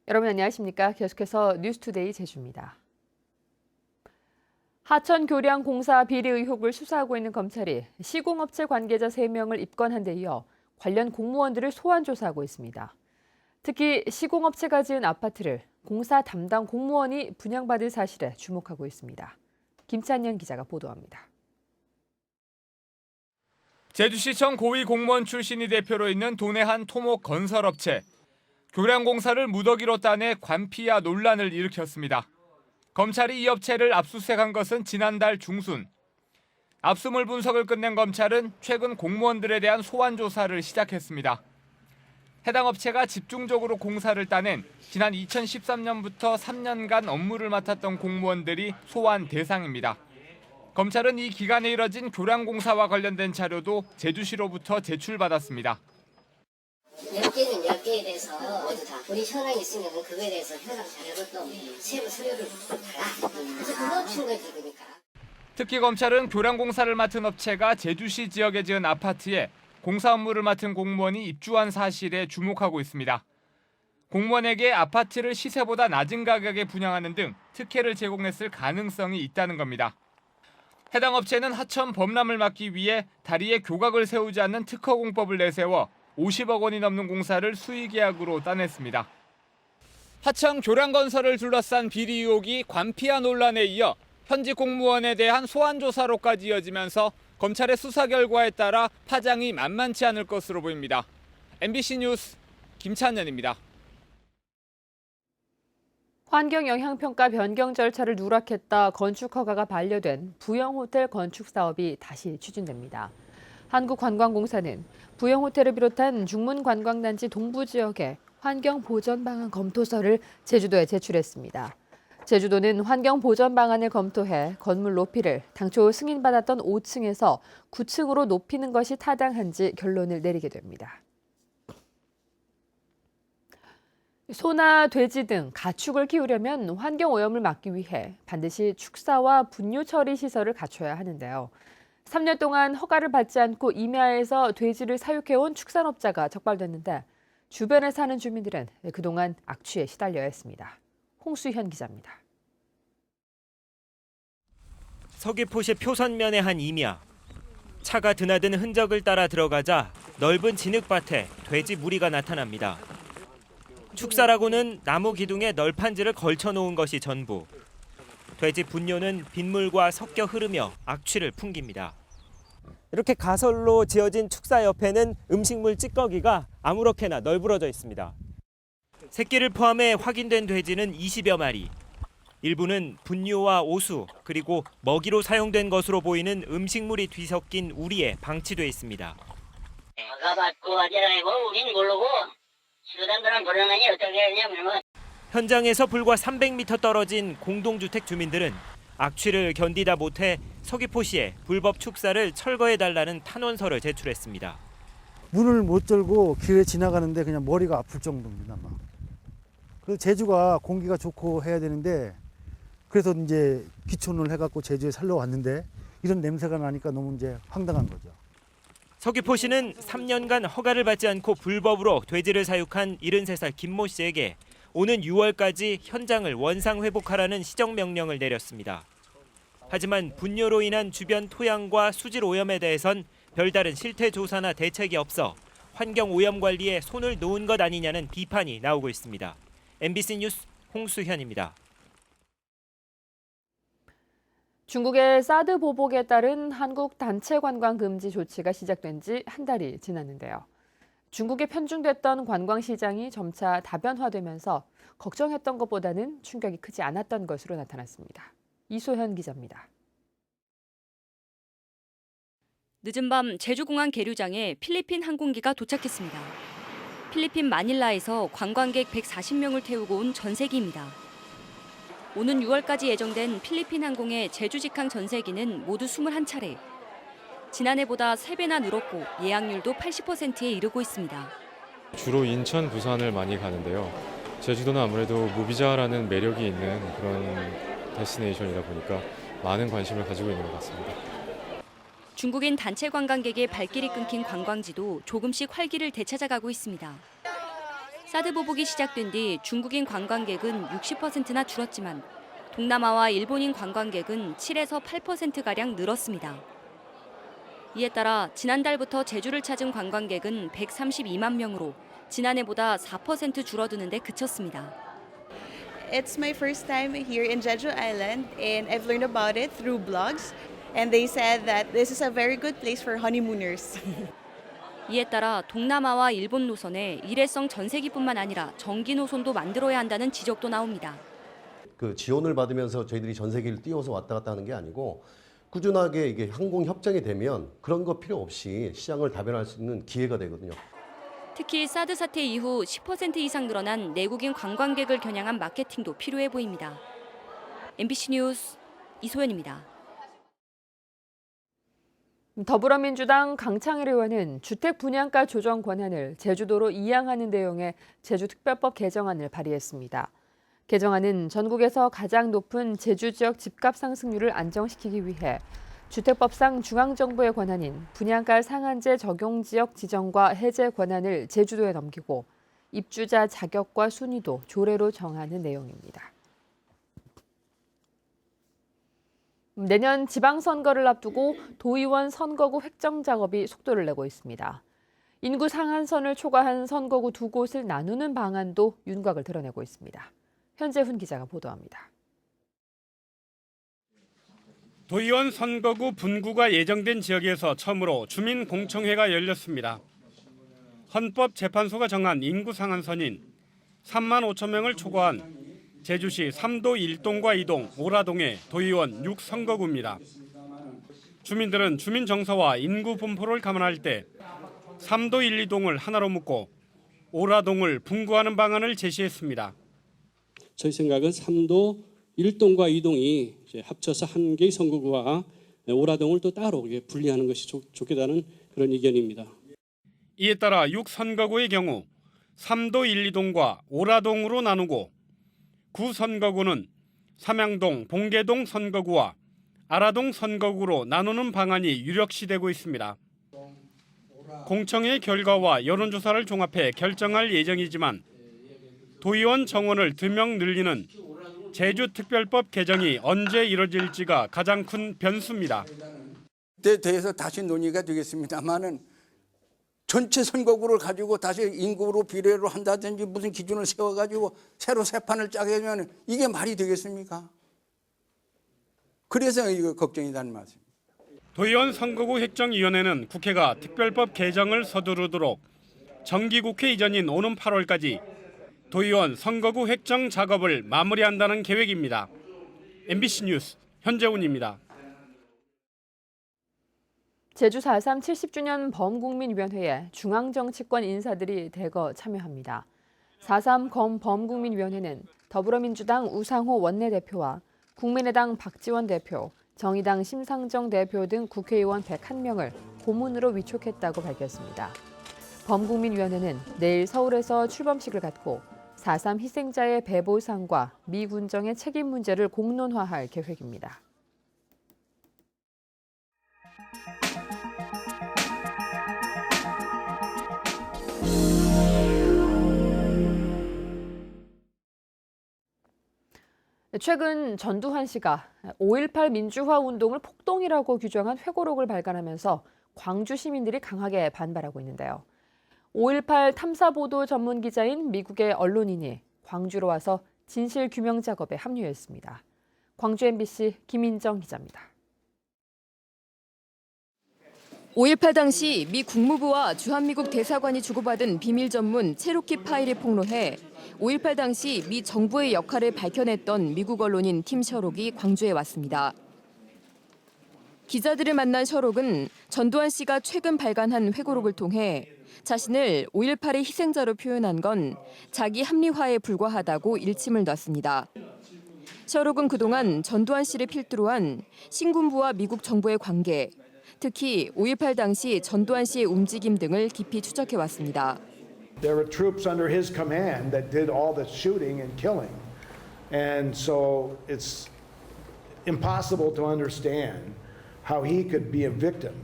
여러분 안녕하십니까? 계속해서 뉴스투데이 제주입니다. 하천교량공사 비리 의혹을 수사하고 있는 검찰이 시공업체 관계자 3명을 입건한 데 이어 관련 공무원들을 소환 조사하고 있습니다. 특히 시공업체가 지은 아파트를 공사 담당 공무원이 분양받을 사실에 주목하고 있습니다. 김찬현 기자가 보도합니다. 제주시청 고위 공무원 출신이 대표로 있는 도내 한 토목 건설업체. 교량공사를 무더기로 따내 관피아 논란을 일으켰습니다. 검찰이 이 업체를 압수수색한 것은 지난달 중순. 압수물 분석을 끝낸 검찰은 최근 공무원들에 대한 소환 조사를 시작했습니다. 해당 업체가 집중적으로 공사를 따낸 지난 2013년부터 3년간 업무를 맡았던 공무원들이 소환 대상입니다. 검찰은 이 기간에 이뤄진 교량공사와 관련된 자료도 제주시로부터 제출받았습니다. 10개는 10개에 대해서 모두 다 본인 현황이 있으면 그거에 대해서 현황 자료를 또 세부 서류를 달라. 그래서 그거 준 거지 그러니까. 특히 검찰은 교량공사를 맡은 업체가 제주시 지역에 지은 아파트에 공사 업무를 맡은 공무원이 입주한 사실에 주목하고 있습니다. 공무원에게 아파트를 시세보다 낮은 가격에 분양하는 등 특혜를 제공했을 가능성이 있다는 겁니다. 해당 업체는 하천 범람을 막기 위해 다리에 교각을 세우지 않는 특허공법을 내세워 50억 원이 넘는 공사를 수의계약으로 따냈습니다. 하천 교량건설을 둘러싼 비리 의혹이 관피아 논란에 이어 현직 공무원에 대한 소환 조사로까지 이어지면서 검찰의 수사 결과에 따라 파장이 만만치 않을 것으로 보입니다. MBC 뉴스 김찬현입니다. 환경영향평가 변경 절차를 누락했다 건축 허가가 반려된 부영호텔 건축 사업이 다시 추진됩니다. 한국관광공사는 부영호텔을 비롯한 중문관광단지 동부 지역에 환경보전 방안 검토서를 제주도에 제출했습니다. 제주도는 환경보전 방안을 검토해 건물 높이를 당초 승인받았던 5층에서 9층으로 높이는 것이 타당한지 결론을 내리게 됩니다. 소나 돼지 등 가축을 키우려면 환경오염을 막기 위해 반드시 축사와 분뇨 처리 시설을 갖춰야 하는데요. 3년 동안 허가를 받지 않고 임야에서 돼지를 사육해온 축산업자가 적발됐는데 주변에 사는 주민들은 그동안 악취에 시달려야 했습니다. 홍수현 기자입니다. 서귀포시 표선면의 한 임야. 차가 드나든 흔적을 따라 들어가자 넓은 진흙밭에 돼지 무리가 나타납니다. 축사라고는 나무 기둥에 널판지를 걸쳐놓은 것이 전부. 돼지 분뇨는 빗물과 섞여 흐르며 악취를 풍깁니다. 이렇게 가설로 지어진 축사 옆에는 음식물 찌꺼기가 아무렇게나 널브러져 있습니다. 새끼를 포함해 확인된 돼지는 20여 마리. 일부는 분뇨와 오수 그리고 먹이로 사용된 것으로 보이는 음식물이 뒤섞인 우리에 방치돼 있습니다. 허가 받고 하지 않고 우린 모르고 수단들은 모르느니 어떻게 하냐면 현장에서 불과 300m 떨어진 공동주택 주민들은 악취를 견디다 못해 서귀포시에 불법 축사를 철거해달라는 탄원서를 제출했습니다. 문을 못 열고 길에 지나가는데 그냥 머리가 아플 정도입니다. 막. 그 제주가 공기가 좋고 해야 되는데 그래서 이제 귀촌을 해갖고 제주에 살러 왔는데 이런 냄새가 나니까 너무 이제 황당한 거죠. 서귀포시는 3년간 허가를 받지 않고 불법으로 돼지를 사육한 73살 김모 씨에게 오는 6월까지 현장을 원상 회복하라는 시정명령을 내렸습니다. 하지만 분뇨로 인한 주변 토양과 수질 오염에 대해선 별다른 실태 조사나 대책이 없어 환경 오염 관리에 손을 놓은 것 아니냐는 비판이 나오고 있습니다. MBC 뉴스 홍수현입니다. 중국의 사드 보복에 따른 한국 단체 관광 금지 조치가 시작된 지 한 달이 지났는데요. 중국에 편중됐던 관광 시장이 점차 다변화되면서 걱정했던 것보다는 충격이 크지 않았던 것으로 나타났습니다. 이소현 기자입니다. 늦은 밤 제주공항 계류장에 필리핀 항공기가 도착했습니다. 필리핀 마닐라에서 관광객 140명을 태우고 온 전세기입니다. 오는 6월까지 예정된 필리핀 항공의 제주 직항 전세기는 모두 21차례. 지난해보다 3배나 늘었고 예약률도 80%에 이르고 있습니다. 주로 인천, 부산을 많이 가는데요. 제주도는 아무래도 무비자라는 매력이 있는 그런 데스티네이션이다 보니까 많은 관심을 가지고 있는 것 같습니다. 중국인 단체 관광객의 발길이 끊긴 관광지도 조금씩 활기를 되찾아가고 있습니다. 사드 보복이 시작된 뒤 중국인 관광객은 60%나 줄었지만 동남아와 일본인 관광객은 7에서 8%가량 늘었습니다. 이에 따라 지난달부터 제주를 찾은 관광객은 132만 명으로 지난해보다 4% 줄어드는 데 그쳤습니다. It's my first time here in Jeju Island and I've learned about it through blogs and they said that this is a very good place for honeymooners. 이에 따라 동남아와 일본 노선에 일회성 전세기뿐만 아니라 정기 노선도 만들어야 한다는 지적도 나옵니다. 그 지원을 받으면서 저희들이 전세기를 띄워서 왔다 갔다 하는 게 아니고 꾸준하게 이게 항공 협정이 되면 그런 거 필요 없이 시장을 다변할 수 있는 기회가 되거든요. 특히 사드 사태 이후 10% 이상 늘어난 내국인 관광객을 겨냥한 마케팅도 필요해 보입니다. MBC 뉴스 이소연입니다. 더불어민주당 강창일 의원은 주택 분양가 조정 권한을 제주도로 이양하는 내용의 제주특별법 개정안을 발의했습니다. 개정안은 전국에서 가장 높은 제주 지역 집값 상승률을 안정시키기 위해 주택법상 중앙정부의 권한인 분양가 상한제 적용 지역 지정과 해제 권한을 제주도에 넘기고 입주자 자격과 순위도 조례로 정하는 내용입니다. 내년 지방선거를 앞두고 도의원 선거구 획정 작업이 속도를 내고 있습니다. 인구 상한선을 초과한 선거구 두 곳을 나누는 방안도 윤곽을 드러내고 있습니다. 현재훈 기자가 보도합니다. 도의원 선거구 분구가 예정된 지역에서 처음으로 주민공청회가 열렸습니다. 헌법재판소가 정한 인구 상한선인 3만 5천 명을 초과한 제주시 3도 1동과 2동, 오라동의 도의원 6선거구입니다. 주민들은 주민 정서와 인구 분포를 감안할 때 3도 1, 2동을 하나로 묶고 오라동을 분구하는 방안을 제시했습니다. 저희 생각은 3도 1동과 2동이 합쳐서 한 개의 선거구와 오라동을 또 따로 분리하는 것이 좋겠다는 그런 의견입니다. 이에 따라 6선거구의 경우 3도 1, 2동과 오라동으로 나누고 9선거구는 삼양동, 봉계동 선거구와 아라동 선거구로 나누는 방안이 유력시되고 있습니다. 공청회 결과와 여론조사를 종합해 결정할 예정이지만 도의원 정원을 2명 늘리는 제주특별법 개정이 언제 이뤄질지가 가장 큰 변수입니다. 에 대해서 다시 논의가 되겠습니다만은 전체 선거구를 가지고 다시 인구로 비례로 한다든지 무슨 기준을 세워가지고 새로 새 판을 짜게 하면 이게 말이 되겠습니까? 그래서 이거 걱정이라는 말씀입니다. 도의원 선거구 획정위원회는 국회가 특별법 개정을 서두르도록 정기국회 이전인 오는 8월까지 도의원 선거구 획정 작업을 마무리한다는 계획입니다. MBC 뉴스 현재훈입니다. 제주 4.3 70주년 범국민위원회에 중앙정치권 인사들이 대거 참여합니다. 4.3 범국민위원회는 더불어민주당 우상호 원내대표와 국민의당 박지원 대표, 정의당 심상정 대표 등 국회의원 101명을 고문으로 위촉했다고 밝혔습니다. 범국민위원회는 내일 서울에서 출범식을 갖고 4.3 희생자의 배보상과 미 군정의 책임 문제를 공론화할 계획입니다. 최근 전두환 씨가 5.18 민주화 운동을 폭동이라고 규정한 회고록을 발간하면서 광주 시민들이 강하게 반발하고 있는데요. 5.18 탐사보도 전문 기자인 미국의 언론인이 광주로 와서 진실 규명 작업에 합류했습니다. 광주 MBC 김인정 기자입니다. 5.18 당시 미 국무부와 주한미국 대사관이 주고받은 비밀 전문 체로키 파일이 폭로해 5.18 당시 미 정부의 역할을 밝혀냈던 미국 언론인 팀 셔록이 광주에 왔습니다. 기자들을 만난 셔록은 전두환 씨가 최근 발간한 회고록을 통해 자신을 5.18의 희생자로 표현한 건 자기 합리화에 불과하다고 일침을 놨습니다. 셔록은 그동안 전두환 씨를 필두로 한 신군부와 미국 정부의 관계, 특히 5.18 당시 전두환 씨의 움직임 등을 깊이 추적해왔습니다. There were troops under his command that did all the shooting and killing. And so it's impossible to understand how he could be a victim.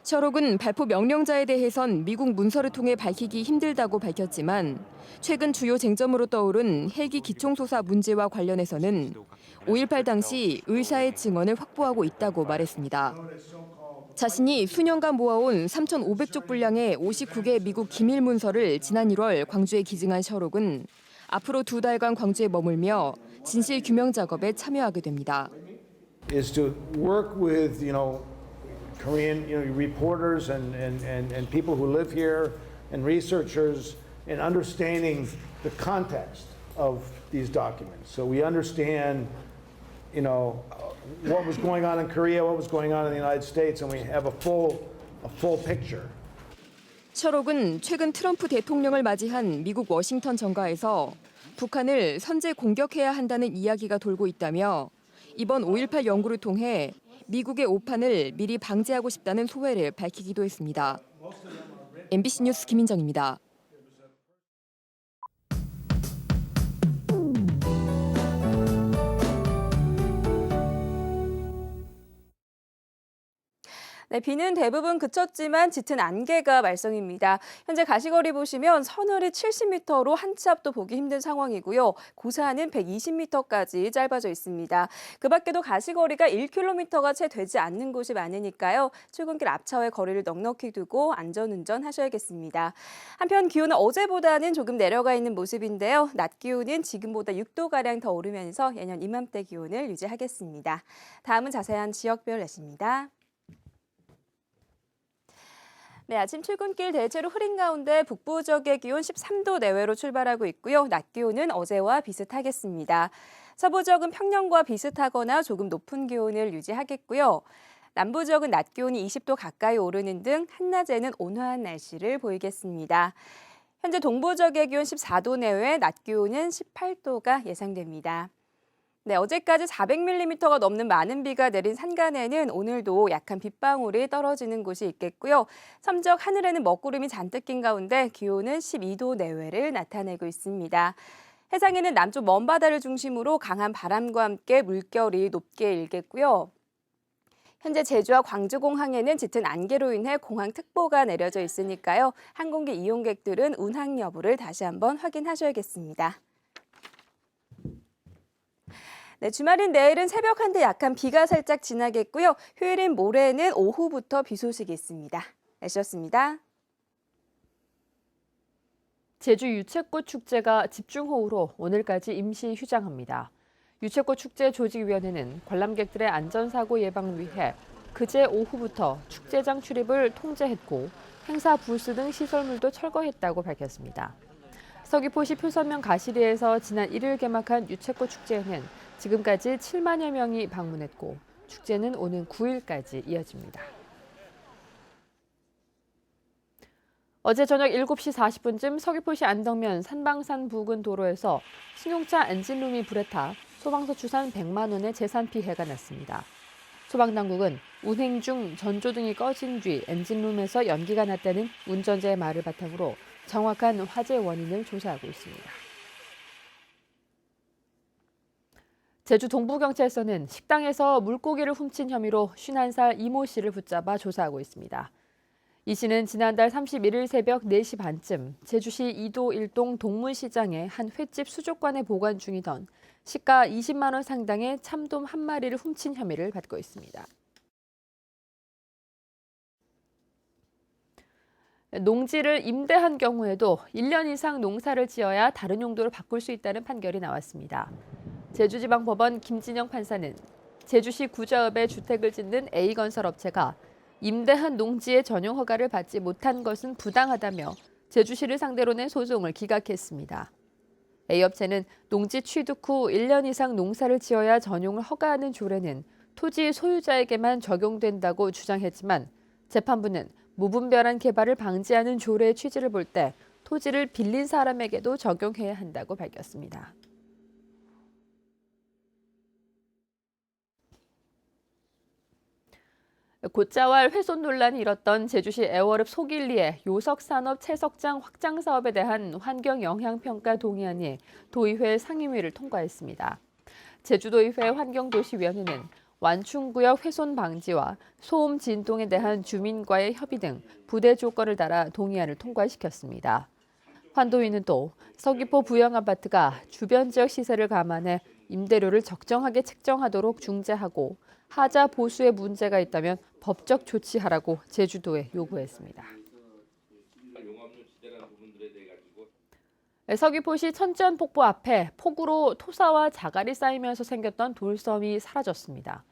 셔록은 발포 명령자에 대해선 미국 문서를 통해 밝히기 힘들다고 밝혔지만 최근 주요 쟁점으로 떠오른 헬기 기총소사 문제와 관련해서는 5.18 당시 의사의 증언을 확보하고 있다고 말했습니다. 자신이 수년간 모아온 3,500쪽 분량의 59개 미국 기밀 문서를 지난 1월 광주에 기증한 셔록은 앞으로 2달간 광주에 머물며 진실 규명 작업에 참여하게 됩니다. Is to work with, Korean, reporters and people who live here and researchers in understanding the context of these documents. So we understand, what was going on in Korea, what was going on in the United States, and we have a full picture. 셔록은 최근 트럼프 대통령을 맞이한 미국 워싱턴 정가에서 북한을 선제 공격해야 한다는 이야기가 돌고 있다며 이번 5.18 연구를 통해 미국의 오판을 미리 방지하고 싶다는 소회를 밝히기도 했습니다. MBC 뉴스 김인정입니다. 네, 비는 대부분 그쳤지만 짙은 안개가 말썽입니다. 현재 가시거리 보시면 서늘이 70m로 한 치 앞도 보기 힘든 상황이고요. 고사는 120m까지 짧아져 있습니다. 그 밖에도 가시거리가 1km가 채 되지 않는 곳이 많으니까요. 출근길 앞차와의 거리를 넉넉히 두고 안전운전 하셔야겠습니다. 한편 기온은 어제보다는 조금 내려가 있는 모습인데요. 낮 기온은 지금보다 6도가량 더 오르면서 예년 이맘때 기온을 유지하겠습니다. 다음은 자세한 지역별 날씨입니다. 네, 아침 출근길 대체로 흐린 가운데 북부 지역의 기온 13도 내외로 출발하고 있고요. 낮 기온은 어제와 비슷하겠습니다. 서부 지역은 평년과 비슷하거나 조금 높은 기온을 유지하겠고요. 남부 지역은 낮 기온이 20도 가까이 오르는 등 한낮에는 온화한 날씨를 보이겠습니다. 현재 동부 지역의 기온 14도 내외, 낮 기온은 18도가 예상됩니다. 네, 어제까지 400mm가 넘는 많은 비가 내린 산간에는 오늘도 약한 빗방울이 떨어지는 곳이 있겠고요. 섬적 하늘에는 먹구름이 잔뜩 낀 가운데 기온은 12도 내외를 나타내고 있습니다. 해상에는 남쪽 먼바다를 중심으로 강한 바람과 함께 물결이 높게 일겠고요. 현재 제주와 광주공항에는 짙은 안개로 인해 공항특보가 내려져 있으니까요. 항공기 이용객들은 운항 여부를 다시 한번 확인하셔야겠습니다. 네, 주말인 내일은 새벽 한때 약한 비가 살짝 지나겠고요. 휴일인 모레는 오후부터 비 소식이 있습니다. 날씨였습니다. 제주 유채꽃 축제가 집중호우로 오늘까지 임시 휴장합니다. 유채꽃 축제 조직위원회는 관람객들의 안전사고 예방을 위해 그제 오후부터 축제장 출입을 통제했고 행사 부스 등 시설물도 철거했다고 밝혔습니다. 서귀포시 표선면 가시리에서 지난 1일 개막한 유채꽃 축제에는 지금까지 7만여 명이 방문했고 축제는 오는 9일까지 이어집니다. 어제 저녁 7시 40분쯤 서귀포시 안덕면 산방산 부근 도로에서 승용차 엔진룸이 불에 타 소방서 추산 100만 원의 재산 피해가 났습니다. 소방당국은 운행 중 전조등이 꺼진 뒤 엔진룸에서 연기가 났다는 운전자의 말을 바탕으로 정확한 화재 원인을 조사하고 있습니다. 제주 동부경찰서는 식당에서 물고기를 훔친 혐의로 51살 이모 씨를 붙잡아 조사하고 있습니다. 이 씨는 지난달 31일 새벽 4시 반쯤 제주시 이도 1동 동문시장의 한 횟집 수족관에 보관 중이던 시가 20만 원 상당의 참돔 한 마리를 훔친 혐의를 받고 있습니다. 농지를 임대한 경우에도 1년 이상 농사를 지어야 다른 용도로 바꿀 수 있다는 판결이 나왔습니다. 제주지방법원 김진영 판사는 제주시 구자읍에 주택을 짓는 A건설 업체가 임대한 농지의 전용 허가를 받지 못한 것은 부당하다며 제주시를 상대로 낸 소송을 기각했습니다. A업체는 농지 취득 후 1년 이상 농사를 지어야 전용을 허가하는 조례는 토지 소유자에게만 적용된다고 주장했지만 재판부는 무분별한 개발을 방지하는 조례의 취지를 볼 때 토지를 빌린 사람에게도 적용해야 한다고 밝혔습니다. 곶자왈 훼손 논란이 일었던 제주시 애월읍 소길리의 요석산업 채석장 확장 사업에 대한 환경영향평가 동의안이 도의회 상임위를 통과했습니다. 제주도의회 환경도시위원회는 완충구역 훼손 방지와 소음 진동에 대한 주민과의 협의 등 부대 조건을 따라 동의안을 통과시켰습니다. 환도위는 또 서귀포 부영아파트가 주변 지역 시세를 감안해 임대료를 적정하게 책정하도록 중재하고 하자 보수에 문제가 있다면 법적 조치하라고 제주도에 요구했습니다. 서귀포시 천지연폭포 앞에 폭우로 토사와 자갈이 쌓이면서 생겼던 돌섬이 사라졌습니다.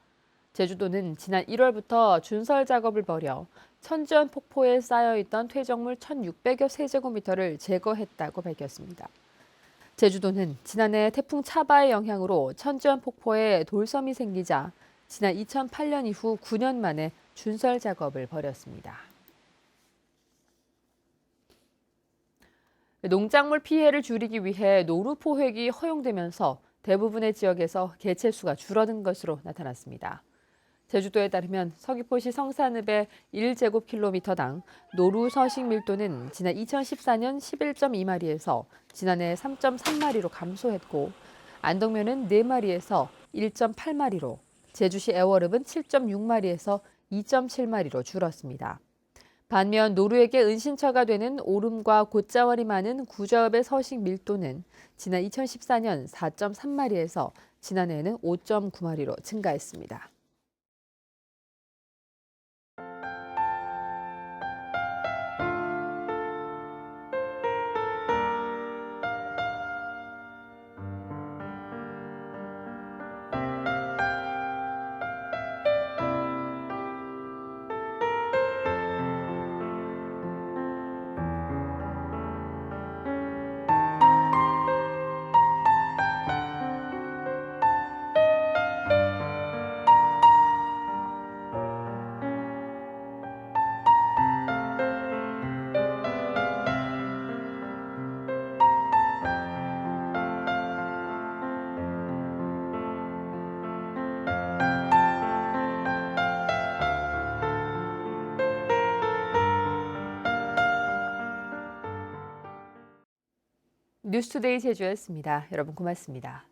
제주도는 지난 1월부터 준설 작업을 벌여 천지연폭포에 쌓여있던 퇴적물 1,600여 세제곱미터를 제거했다고 밝혔습니다. 제주도는 지난해 태풍 차바의 영향으로 천지연폭포에 돌섬이 생기자 지난 2008년 이후 9년 만에 준설 작업을 벌였습니다. 농작물 피해를 줄이기 위해 노루 포획이 허용되면서 대부분의 지역에서 개체수가 줄어든 것으로 나타났습니다. 제주도에 따르면 서귀포시 성산읍의 1제곱킬로미터당 노루 서식 밀도는 지난 2014년 11.2마리에서 지난해 3.3마리로 감소했고 안동면은 4마리에서 1.8마리로 제주시 애월읍은 7.6마리에서 2.7마리로 줄었습니다. 반면 노루에게 은신처가 되는 오름과 곶자월이 많은 구저읍의 서식 밀도는 지난 2014년 4.3마리에서 지난해에는 5.9마리로 증가했습니다. 뉴스투데이 제주였습니다. 여러분 고맙습니다.